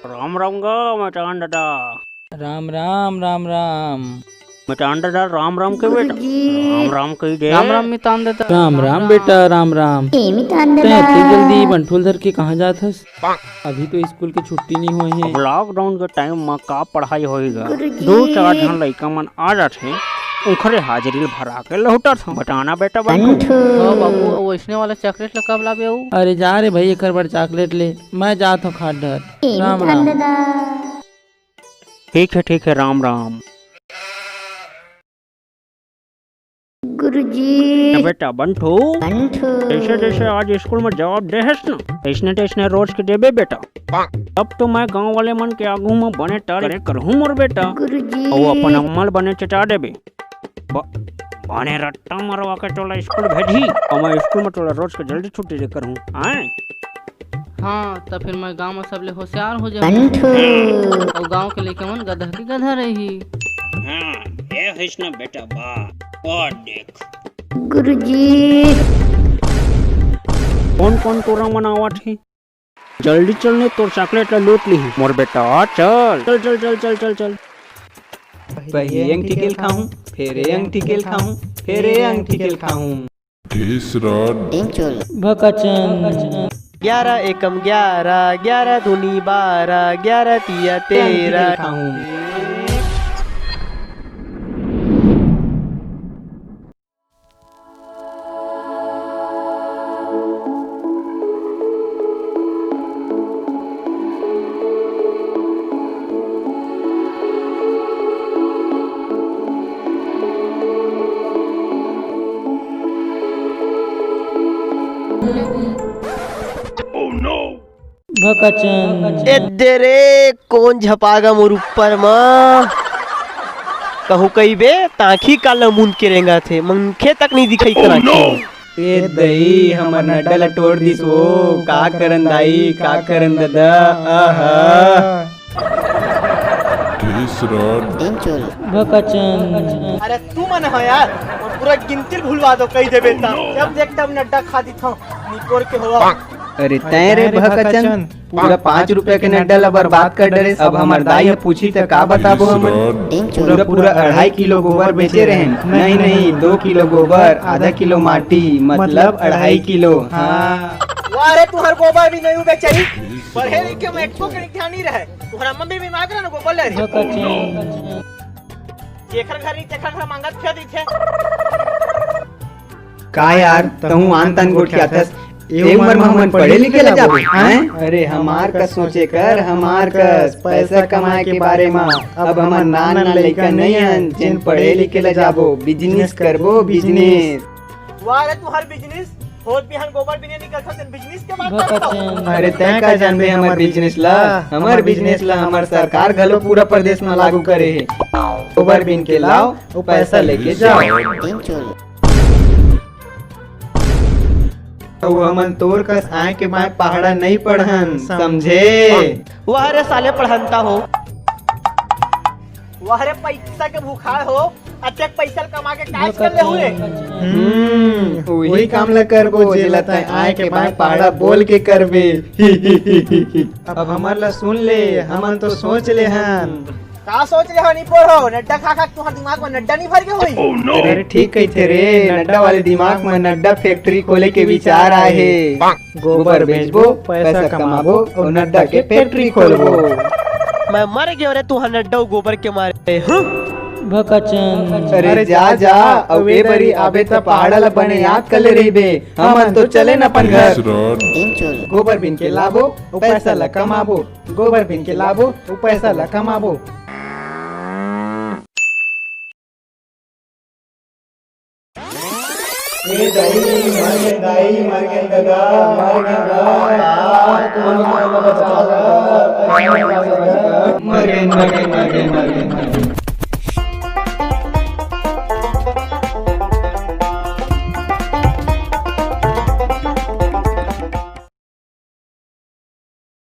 राम राम गा मचान दादा। राम राम राम राम मचान दादा राम राम के बेटा राम राम कही दे। राम राम मितान देता राम राम बेटा राम राम। मितान तै दादा इतनी जल्दी बंठोल धर के कहाँ जात हस? अभी तो स्कूल की छुट्टी नहीं हुई है। लॉकडाउन के टाइम में का पढ़ाई होएगा। गुरुजी। 2-4 जन लड़का मन आ जाते उखरे हाजिरी भरा के लौटा था बताना बेटा बंटू। हाँ बाबू वैष्णव वाला चॉकलेट कब लावे आऊ? अरे जा रे भाई एक बार चॉकलेट ले, मैं जात हूँ खाट धर। राम मितान राम। दादा ठीक है राम राम। गुरुजी। बेटा बंटू जैसे जैसे आज स्कूल में जवाब दे है ना ऐसने रोज के देबे बेटा। अब तो मैं गांव वाले मन के आगू में बने टारे करहूँ मोर बेटा। गुरुजी और अपन अम्मल बने चटा देबे बने रट्टा मरवा के टोला स्कूल भेजी और मैं स्कूल में टोला रोज के जल्दी छुट्टी देकर हूँ आए। हाँ तो फिर मैं गांव में सब ले होशियार हो जाऊँ और गांव के लेके मन गधा की गधा रही। हाँ ये है ना बेटा बा और देख गुरुजी कौन कौन तोरा मनावा थी जल्दी चलने तो चॉकलेट लूट ली मोर बेटा। चल चल चल चल चल चल चल पहले अंगठी केल खाऊं फिर अंगठी केल खाऊं फिर अंगठी केल खाऊं। तीसरा भकचन 11 एकम 11 11 दूनी 12 11 तिया 13 खाऊं। भकचन एदे रे कौन झपागा मोर ऊपर मां कहू कई बे ताखी काला मुंड के रेंगा थे मंखे तक नहीं दिखाई करा ए दई हमर नडल तोड़ दिस वो का करन दाई का करन दादा आहा। तीसरा भकचन अरे तू मन है यार और पूरा गिनती भूलवा दो कही देबे ता जब देखता नड्डा खा दी था निकोर के होवा। अरे तय रे भकचन पूरा 5 रुपया के नड्डा ला बर्बाद कर डरे। अब हमार दाई पूछी तो का बताबो हम पूरा 2.5 किलो गोबर बेचे रहे। नहीं 2 किलो गोबर आधा किलो माटी मतलब 2.5 किलो। हाँ अरे तुहर गोबर भी नहीं बेचाई पढ़े लिखे में एको के ध्यान नहीं रहे तुम्हारा मम्मी भी मांग रहा ना गोबर ले भकचन जेखर घर नहीं तेखर घर मांगत फिर दी थे का यार तहु आन तन गोठ क्या थस एक उम्र में हम पढ़े लिखे ला जाबो हैं। अरे हमार का सोचे कर हमार का पैसा कमाए के बारे में अब हमार नाना लइका नहीं हन जिन पढ़े लिखे ला जाबो बिजनेस करबो बिजनेस। वारे तू हर बिजनेस होत बिहान गोबर भी नहीं निकलता तेन बिजनेस के बात करता। अरे तय का जानबे हमार बिजनेस ला हमार सरकार घलो पूरा प्रदेश में लागू करे है। गोबर बिन के लाओ वो पैसा लेके जाओ तो हमन तोर कस आए के माय पहाड़ा नहीं पढ़न समझे। वाह रे साले पढ़नता हो वाह रे पैसा के भूखाड़ हो अत्याक पैसा कमा के काज कर ले हुए। वही काम ला करबो जेला तय आए के माय पहाड़ा बोल के करबे। अब हमार ला सुन ले हमन तो सोच ले हन का सोच ले हनी पढ़ो नड्डा खा खा तुम्हारे दिमाग में नड्डा नहीं भर के होई। अरे ठीक कही थे रे नड्डा वाले दिमाग में नड्डा फैक्ट्री खोले के विचार आए है। गोबर बेचबो पैसा कमाबो और नड्डा के फैक्ट्री खोलबो। मैं मर गयो रे तू नड्डा गोबर के मारे। भकचन अरे जा अब ए बरी आबे त पहाड़ा ला बने याद कर ले रहीबे हमन तो चले न अपन घर। तीसरा गोबर बिन के लाबो पैसा ला कमाबो गोबर बिन के लाबो पैसा ला कमाबो। ए दाई मर गए दादा मर गए